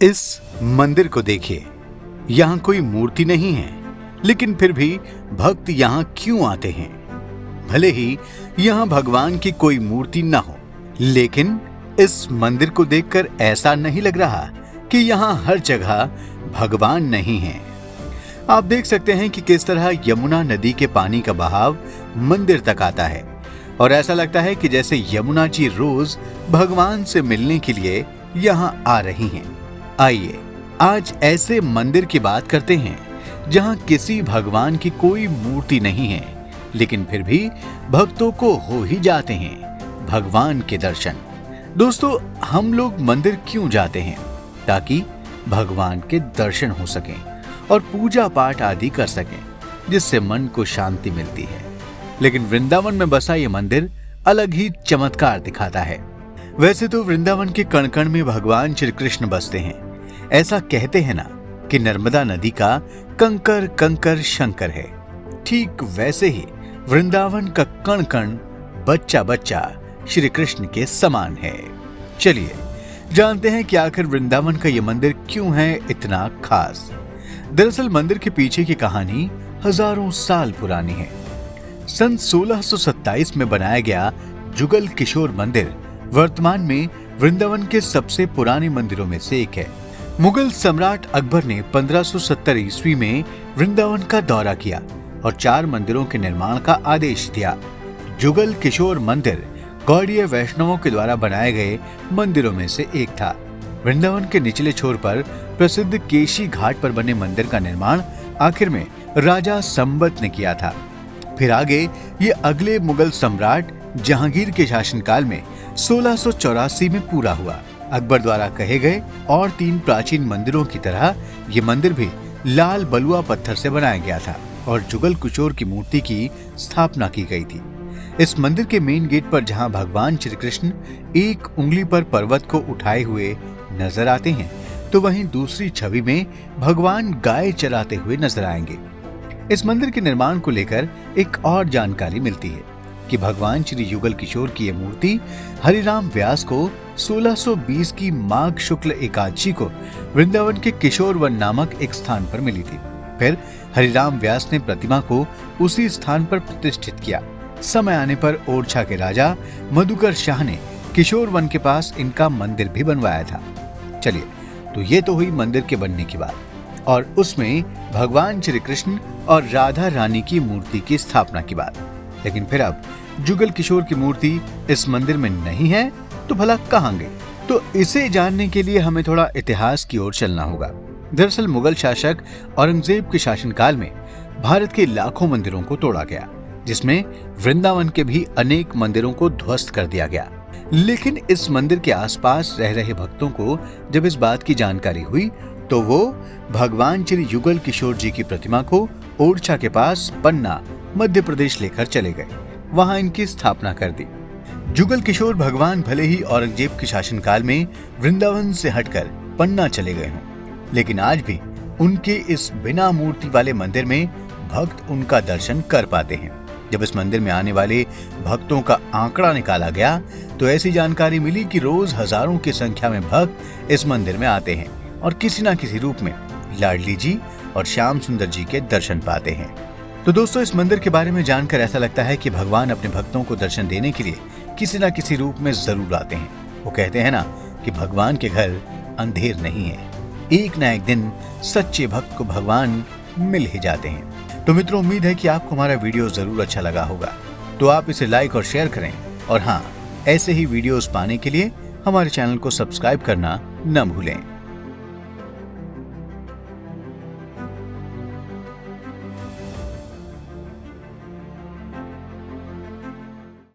इस मंदिर को देखिए, यहाँ कोई मूर्ति नहीं है, लेकिन फिर भी भक्त यहाँ क्यों आते हैं? भले ही यहाँ भगवान की कोई मूर्ति न हो, लेकिन इस मंदिर को देखकर ऐसा नहीं लग रहा कि यहाँ हर जगह भगवान नहीं है। आप देख सकते हैं कि किस तरह यमुना नदी के पानी का बहाव मंदिर तक आता है और ऐसा लगता है कि जैसे यमुना जी रोज भगवान से मिलने के लिए यहाँ आ रही हैं। आइए आज ऐसे मंदिर की बात करते हैं जहाँ किसी भगवान की कोई मूर्ति नहीं है, लेकिन फिर भी भक्तों को हो ही जाते हैं भगवान के दर्शन। दोस्तों, हम लोग मंदिर क्यों जाते हैं? ताकि भगवान के दर्शन हो सकें और पूजा पाठ आदि कर सकें, जिससे मन को शांति मिलती है। लेकिन वृंदावन में बसा ये मंदिर अलग ही चमत्कार दिखाता है। वैसे तो वृंदावन के कण कण में भगवान श्री कृष्ण बसते हैं। ऐसा कहते हैं ना कि नर्मदा नदी का कंकर कंकर शंकर है। ठीक वैसे ही वृंदावन का कण कण बच्चा बच्चा श्री कृष्ण के समान है। चलिए जानते हैं कि आखिर वृंदावन का ये मंदिर क्यों है इतना खास। दरअसल मंदिर के पीछे की कहानी हजारों साल पुरानी है। सन 1627 में बनाया गया जुगल किशोर मंदिर वर्तमान में वृंदावन के सबसे पुराने मंदिरों में से एक है। मुगल सम्राट अकबर ने 1570 ईस्वी में वृंदावन का दौरा किया और 4 मंदिरों के निर्माण का आदेश दिया। जुगल किशोर मंदिर गौड़ीय वैष्णवों के द्वारा बनाए गए मंदिरों में से एक था। वृंदावन के निचले छोर पर प्रसिद्ध केशी घाट पर बने मंदिर का निर्माण आखिर में राजा संबत ने किया था। फिर आगे ये अगले मुगल सम्राट जहांगीर के शासनकाल में 1684 में पूरा हुआ। अकबर द्वारा कहे गए और 3 प्राचीन मंदिरों की तरह ये मंदिर भी लाल बलुआ पत्थर से बनाया गया था और जुगल किशोर की मूर्ति की स्थापना की गई थी। इस मंदिर के मेन गेट पर जहां भगवान श्री कृष्ण एक उंगली पर पर्वत को उठाए हुए नजर आते हैं, तो वहीं दूसरी छवि में भगवान गाय चराते हुए नजर आएंगे। इस मंदिर के निर्माण को लेकर एक और जानकारी मिलती है कि भगवान श्री युगल किशोर की यह मूर्ति हरिराम व्यास को 1620 की माघ शुक्ल एकादशी को वृंदावन के किशोर वन नामक एक स्थान पर मिली थी। फिर हरिराम व्यास ने प्रतिमा को उसी स्थान पर प्रतिष्ठित किया। समय आने पर ओरछा के राजा मधुकर शाह ने किशोर वन के पास इनका मंदिर भी बनवाया था। चलिए, तो ये तो हुई मंदिर के बनने की बात और उसमें भगवान श्री कृष्ण और राधा रानी की मूर्ति की स्थापना की बात। लेकिन फिर अब जुगल किशोर की मूर्ति इस मंदिर में नहीं है तो भला कहाँ गई? तो इसे जानने के लिए हमें थोड़ा इतिहास की ओर चलना होगा। दरअसल मुगल शासक औरंगजेब के शासनकाल में भारत के लाखों मंदिरों को तोड़ा गया, जिसमें वृंदावन के भी अनेक मंदिरों को ध्वस्त कर दिया गया। लेकिन इस मंदिर के आसपास रह रहे भक्तों को जब इस बात की जानकारी हुई तो वो भगवान श्री युगल किशोर जी की प्रतिमा को ओरछा के पास पन्ना मध्य प्रदेश लेकर चले गए। वहां इनकी स्थापना कर दी। जुगल किशोर भगवान भले ही औरंगजेब के शासनकाल में वृंदावन से हटकर पन्ना चले गए हों, लेकिन आज भी उनके इस बिना मूर्ति वाले मंदिर में भक्त उनका दर्शन कर पाते हैं। जब इस मंदिर में आने वाले भक्तों का आंकड़ा निकाला गया तो ऐसी जानकारी मिली कि रोज हजारों की संख्या में भक्त इस मंदिर में आते हैं और किसी न किसी रूप में लाडली जी और श्याम सुंदर जी के दर्शन पाते हैं। तो दोस्तों, इस मंदिर के बारे में जानकर ऐसा लगता है कि भगवान अपने भक्तों को दर्शन देने के लिए किसी न किसी रूप में जरूर आते हैं। वो कहते हैं ना कि भगवान के घर अंधेर नहीं है, एक न एक दिन सच्चे भक्त को भगवान मिल ही जाते हैं। तो मित्रों, उम्मीद है कि आपको हमारा वीडियो जरूर अच्छा लगा होगा। तो आप इसे लाइक और शेयर करें और हाँ, ऐसे ही वीडियोस पाने के लिए हमारे चैनल को सब्सक्राइब करना न भूलें।